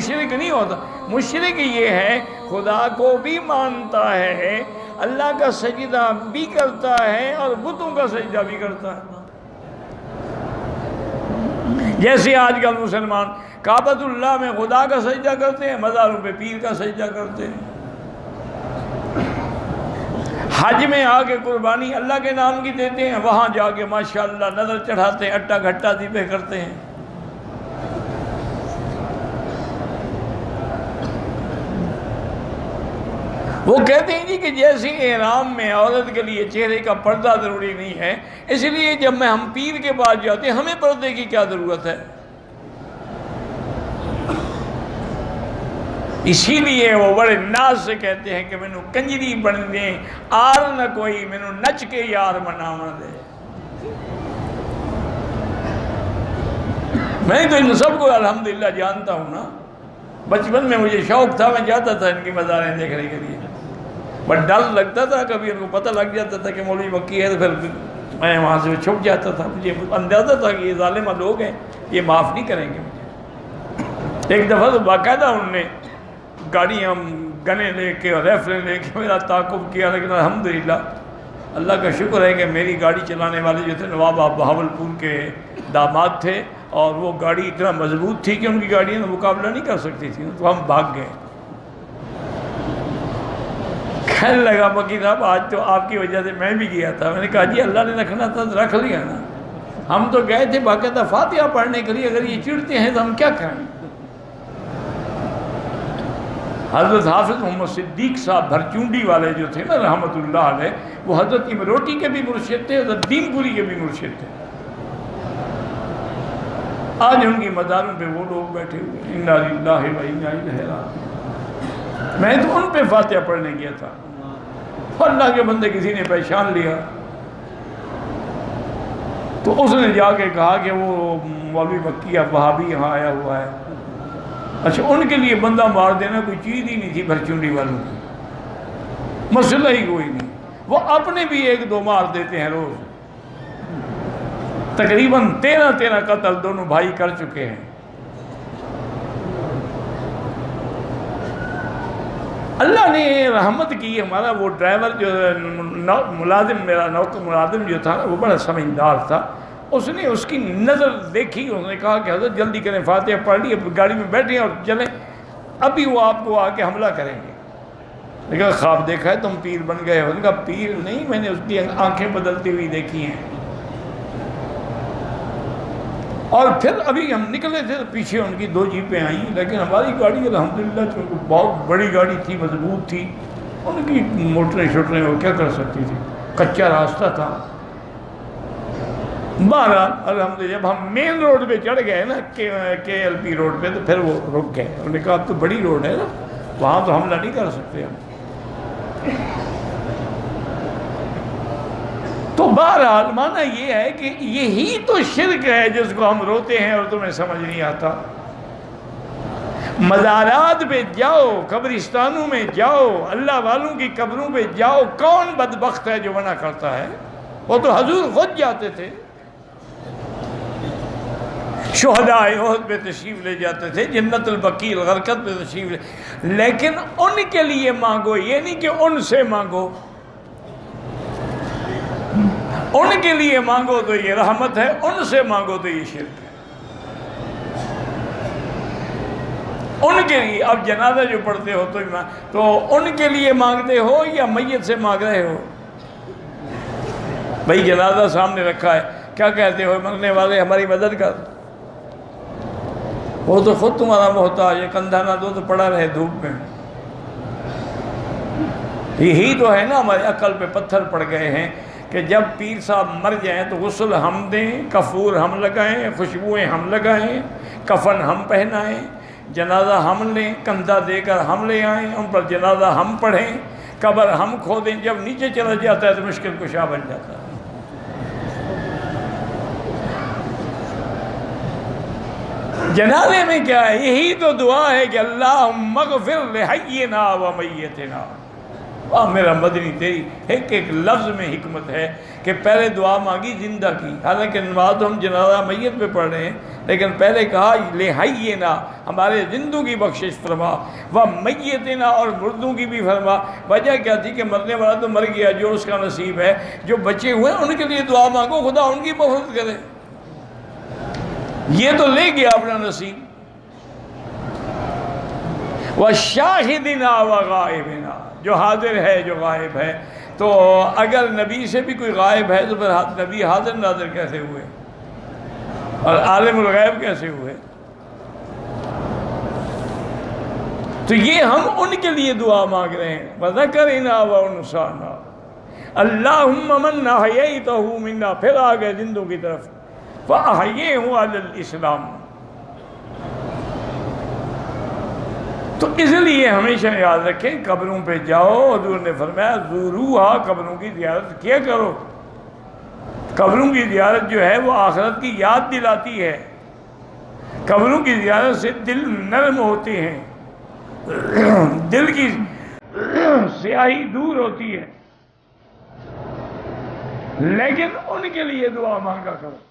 مشرک نہیں ہوتا. مشرک یہ ہے خدا کو بھی مانتا ہے، اللہ کا سجدہ بھی کرتا ہے اور بتوں کا سجدہ بھی کرتا ہے. جیسے آج کل مسلمان کعبۃ اللہ میں خدا کا سجدہ کرتے ہیں، مزاروں پہ پیر کا سجدہ کرتے ہیں. حج میں آ کے قربانی اللہ کے نام کی دیتے ہیں، وہاں جا کے ماشاءاللہ نظر چڑھاتے ہیں، اٹا گھٹا ذبح کرتے ہیں. وہ کہتے ہیں جی کہ جیسے احرام میں عورت کے لیے چہرے کا پردہ ضروری نہیں ہے، اس لیے جب ہم پیر کے پاس جاتے ہیں ہمیں پردے کی کیا ضرورت ہے. اسی لیے وہ بڑے ناز سے کہتے ہیں کہ مینوں کنجری بن دیں آر نہ کوئی، مینوں نچ کے یار مناون دے. میں تو ان سب کو الحمدللہ جانتا ہوں نا. بچپن میں مجھے شوق تھا، میں جاتا تھا ان کی مزاریں دیکھنے کے لیے، بٹ ڈر لگتا تھا، کبھی ان کو پتہ لگ جاتا تھا کہ مولوی مکی ہے تو پھر میں وہاں سے چھپ جاتا تھا. مجھے اندازہ تھا کہ یہ ظالمہ لوگ ہیں، یہ معاف نہیں کریں گے مجھے. ایک دفعہ تو باقاعدہ انہوں نے گاڑیاں گنے لے کے اور ریفلیں لے کے میرا تعاقب کیا، لیکن الحمدللہ اللہ کا شکر ہے کہ میری گاڑی چلانے والے جو تھے نواب آپ بہاولپور کے داماد تھے، اور وہ گاڑی اتنا مضبوط تھی کہ ان کی گاڑیاں مقابلہ نہیں کر سکتی تھی، تو ہم بھاگ گئے. کہنے لگا مکی صاحب آج تو آپ کی وجہ سے میں بھی گیا تھا. میں نے کہا جی اللہ نے رکھنا تھا تو رکھ لیا نا، ہم تو گئے تھے باقاعدہ فاتحہ پڑھنے کے لیے، اگر یہ چڑھتے ہیں تو ہم کیا کریں. حضرت حافظ محمد صدیق صاحب بھرچونڈی والے جو تھے نا رحمت اللہ علیہ، وہ حضرت امروٹی کے بھی مرشد تھے، حضرت دین پوری کے بھی مرشد تھے. آج ان کی مزاروں پہ وہ لوگ بیٹھے ہوئے، انا للہ و انا الیہ راجعون. میں تو ان پہ فاتحہ پڑھنے گیا تھا، اللہ کے بندے کسی نے پہچان لیا تو اس نے جا کے کہا کہ وہ مولوی مکی وہابی یہاں آیا ہوا ہے. اچھا ان کے لیے بندہ مار دینا کوئی چیز ہی نہیں تھی بھرچونڈی والوں کی، مسئلہ ہی کوئی نہیں. وہ اپنے بھی ایک دو مار دیتے ہیں روز. تقریباً 13 قتل دونوں بھائی کر چکے ہیں. اللہ نے رحمت کی. ہمارا وہ ڈرائیور جو ملازم، میرا نوکر ملازم جو تھا وہ بڑا سمجھدار تھا. اس نے اس کی نظر دیکھی، اس نے کہا کہ حضرت جلدی کریں، فاتحہ پڑھ لی، گاڑی میں بیٹھیں اور چلیں، ابھی وہ آپ کو آ کے حملہ کریں گے. لیکن خواب دیکھا ہے تم پیر بن گئے ہو. ان کا پیر نہیں، میں نے اس کی آنکھیں بدلتی ہوئی دیکھی ہیں. اور پھر ابھی ہم نکلے تھے تو پیچھے ان کی 2 جیپیں آئیں، لیکن ہماری گاڑی الحمدللہ چونکہ بہت بڑی گاڑی تھی، مضبوط تھی، ان کی موٹریں شوٹریں وہ کیا کر سکتی تھی، کچا راستہ تھا. بہرحال الحمدللہ جب ہم مین روڈ پہ چڑھ گئے نا کے ایل پی روڈ پہ، تو پھر وہ رک گئے. انہوں نے کہا اب تو بڑی روڈ ہے نا، وہاں تو حملہ نہیں کر سکتے ہم. تو بہرحال معنی یہ ہے کہ یہی تو شرک ہے جس کو ہم روتے ہیں اور تمہیں سمجھ نہیں آتا. مزارات پہ جاؤ، قبرستانوں میں جاؤ، اللہ والوں کی قبروں پہ جاؤ، کون بدبخت ہے جو منع کرتا ہے؟ وہ تو حضور خود جاتے تھے. شہداء احد پہ تشریف لے جاتے تھے، جنت البقیع الغرقد پہ تشریف لے، لیکن ان کے لیے مانگو، یہ نہیں کہ ان سے مانگو. ان کے لیے مانگو تو یہ رحمت ہے، ان سے مانگو تو یہ شرک ہے. ان کے لیے اب جنازہ جو پڑھتے ہو تو ان کے لیے مانگتے ہو یا میت سے مانگ رہے ہو؟ بھائی جنازہ سامنے رکھا ہے، کیا کہتے ہو؟ مرنے والے ہماری مدد کر. وہ تو خود تمہارا محتاج ہے، کندھا نہ دو تو پڑا رہے دھوپ میں. یہی تو ہے نا، ہمارے عقل پہ پتھر پڑ گئے ہیں کہ جب پیر صاحب مر جائیں تو غسل ہم دیں، کفور ہم لگائیں، خوشبوئیں ہم لگائیں، کفن ہم پہنائیں، جنازہ ہم لیں، کندھا دے کر ہم لے آئیں، ان پر جنازہ ہم پڑھیں، قبر ہم کھودیں. جب نیچے چلا جاتا ہے تو مشکل کشا بن جاتا ہے. جنازے میں کیا ہے؟ یہی تو دعا ہے کہ اللہم اغفر لحینا و میتنا. میرا مدنی تیری ایک ایک لفظ میں حکمت ہے کہ پہلے دعا مانگی زندہ کی، حالانکہ نماز ہم جنازہ میت پہ پڑھ رہے ہیں، لیکن پہلے کہا لے حینا، ہمارے زندوں کی بخشش فرما، و میتنا، اور مردوں کی بھی فرما۔ وجہ کیا تھی کہ مرنے والا تو مر گیا، جو اس کا نصیب ہے، جو بچے ہوئے ان کے لیے دعا مانگو، خدا ان کی مغفرت کرے، یہ تو لے گیا اپنا نصیب۔ وَشَاهِدِنَا وَغَائِبِنَا، جو حاضر ہے جو غائب ہے۔ تو اگر نبی سے بھی کوئی غائب ہے تو پھر نبی حاضر ناظر کیسے ہوئے اور عالم الغیب کیسے ہوئے؟ تو یہ ہم ان کے لیے دعا مانگ رہے ہیں، وَذَكَرِنَا وَأُنْسَانَا اللہم من احییتہ منا، پھر آگئے زندوں کی طرف، فَأَحْيِيهُ عَلَى الْإِسْلَامِ۔ تو اس لیے ہمیشہ یاد رکھیں، قبروں پہ جاؤ، حضور نے فرمایا زوروہا، قبروں کی زیارت کیا کرو۔ قبروں کی زیارت جو ہے وہ آخرت کی یاد دلاتی ہے، قبروں کی زیارت سے دل نرم ہوتے ہیں، دل کی سیاہی دور ہوتی ہے، لیکن ان کے لیے دعا مانگا کرو۔